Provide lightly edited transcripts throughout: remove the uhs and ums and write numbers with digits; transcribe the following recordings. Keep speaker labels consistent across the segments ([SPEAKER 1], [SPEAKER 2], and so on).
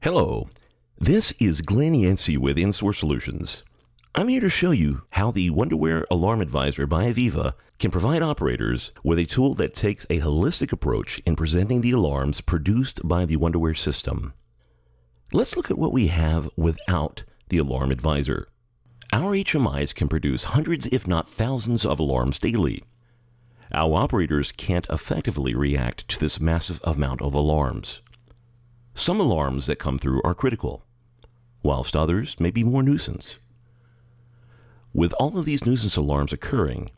[SPEAKER 1] Hello, this is Glenn Yancey with InSource Solutions. I'm here to show you how the Wonderware Alarm Advisor by Aviva can provide operators with a tool that takes a holistic approach in presenting the alarms produced by the Wonderware system. Let's look at what we have without the Alarm Advisor. Our HMIs can produce hundreds if not thousands of alarms daily. Our operators can't effectively react to this massive amount of alarms. Some alarms that come through are critical, whilst others may be more nuisance. With all of these nuisance alarms occurring,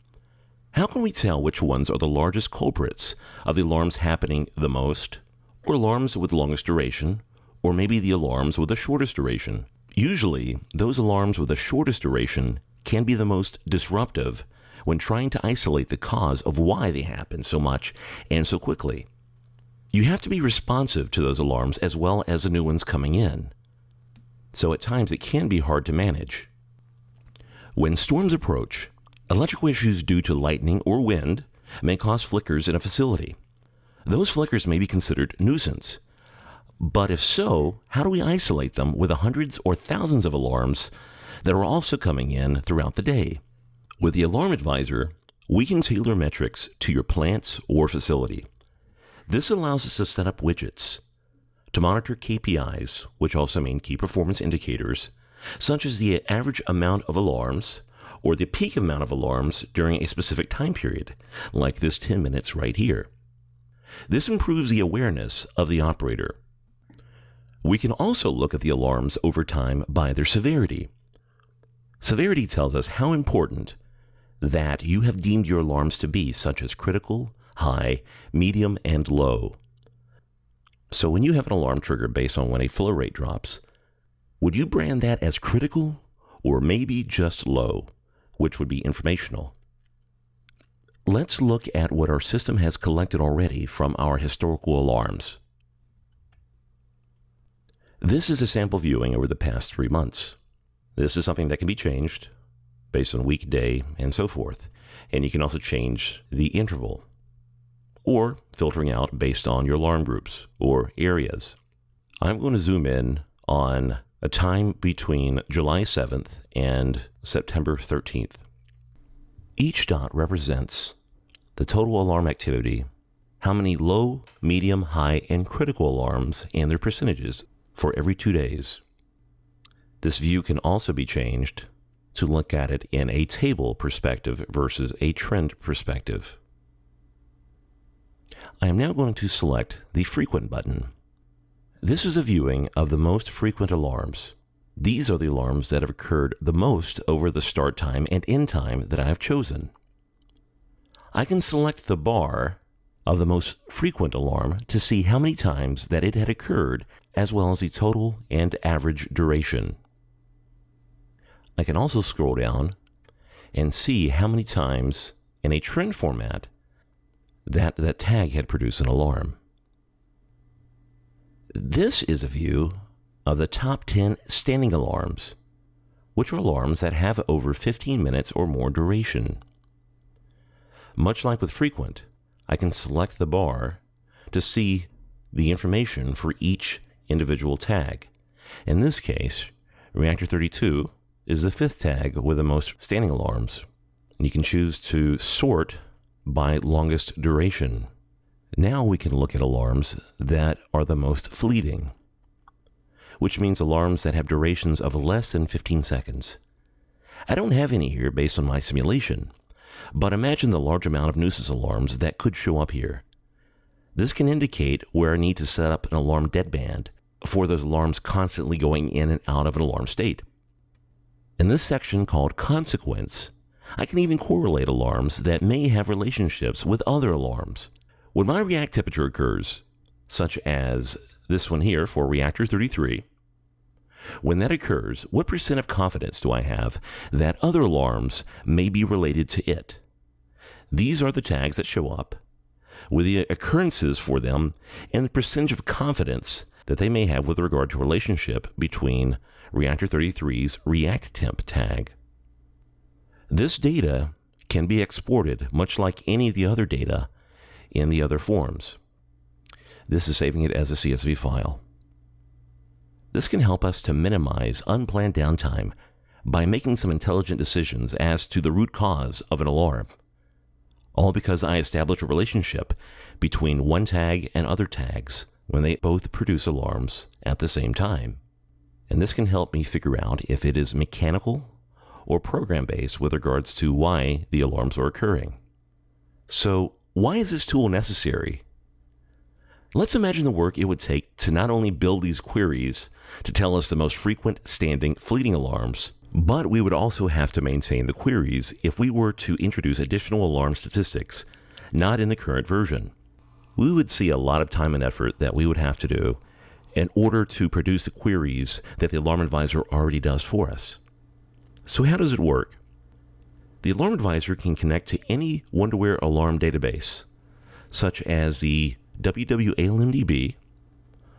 [SPEAKER 1] how can we tell which ones are the largest culprits of the alarms happening the most, or alarms with longest duration, or maybe the alarms with the shortest duration? Usually, those alarms with the shortest duration can be the most disruptive when trying to isolate the cause of why they happen so much and so quickly. You have to be responsive to those alarms as well as the new ones coming in. So at times it can be hard to manage. When storms approach, electrical issues due to lightning or wind may cause flickers in a facility. Those flickers may be considered nuisance. But if so, how do we isolate them with the hundreds or thousands of alarms that are also coming in throughout the day? With the Alarm Advisor, we can tailor metrics to your plants or facility. This allows us to set up widgets to monitor KPIs, which also mean key performance indicators, such as the average amount of alarms or the peak amount of alarms during a specific time period, like this 10 minutes right here. This improves the awareness of the operator. We can also look at the alarms over time by their severity. Severity tells us how important that you have deemed your alarms to be, such as critical, high, medium, and low. So when you have an alarm trigger based on when a flow rate drops, would you brand that as critical or maybe just low, which would be informational? Let's look at what our system has collected already from our historical alarms. This is a sample viewing over the past 3 months. This is something that can be changed based on week, day, and so forth. And you can also change the interval, or filtering out based on your alarm groups or areas. I'm going to zoom in on a time between July 7th and September 13th. Each dot represents the total alarm activity, how many low, medium, high, and critical alarms, and their percentages for every 2 days. This view can also be changed to look at it in a table perspective versus a trend perspective. I am now going to select the Frequent button. This is a viewing of the most frequent alarms. These are the alarms that have occurred the most over the start time and end time that I have chosen. I can select the bar of the most frequent alarm to see how many times that it had occurred, as well as the total and average duration. I can also scroll down and see how many times in a trend format that tag had produced an alarm. This is a view of the top 10 standing alarms, which are alarms that have over 15 minutes or more duration. Much like with frequent, I can select the bar to see the information for each individual tag. In this case, Reactor 32 is the 5th tag with the most standing alarms. You can choose to sort by longest duration. Now we can look at alarms that are the most fleeting, which means alarms that have durations of less than 15 seconds. I don't have any here based on my simulation, but imagine the large amount of nuisance alarms that could show up here. This can indicate where I need to set up an alarm deadband for those alarms constantly going in and out of an alarm state. In this section called Consequence, I can even correlate alarms that may have relationships with other alarms. When my react temperature occurs, such as this one here for Reactor 33, when that occurs, what percent of confidence do I have that other alarms may be related to it? These are the tags that show up with the occurrences for them and the percentage of confidence that they may have with regard to relationship between Reactor 33's react temp tag. This data can be exported much like any of the other data in the other forms. This is saving it as a CSV file. This can help us to minimize unplanned downtime by making some intelligent decisions as to the root cause of an alarm. All because I established a relationship between one tag and other tags when they both produce alarms at the same time. And this can help me figure out if it is mechanical or program-based with regards to why the alarms are occurring. So, why is this tool necessary? Let's imagine the work it would take to not only build these queries to tell us the most frequent standing fleeting alarms, but we would also have to maintain the queries if we were to introduce additional alarm statistics not in the current version. We would see a lot of time and effort that we would have to do in order to produce the queries that the Alarm Advisor already does for us. So how does it work? The Alarm Advisor can connect to any Wonderware alarm database, such as the WWALMDB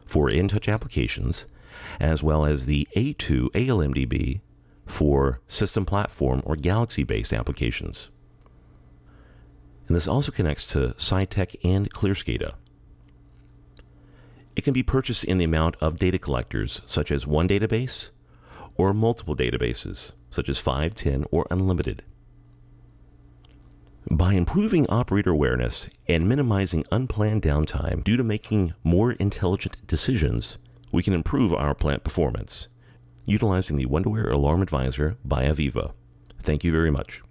[SPEAKER 1] for InTouch applications, as well as the A2 ALMDB for system platform or Galaxy-based applications. And this also connects to SciTech and ClearSCADA. It can be purchased in the amount of data collectors, such as one database or multiple databases, such as 5, 10, or unlimited. By improving operator awareness and minimizing unplanned downtime due to making more intelligent decisions, we can improve our plant performance utilizing the Wonderware Alarm Advisor by AVEVA. Thank you very much.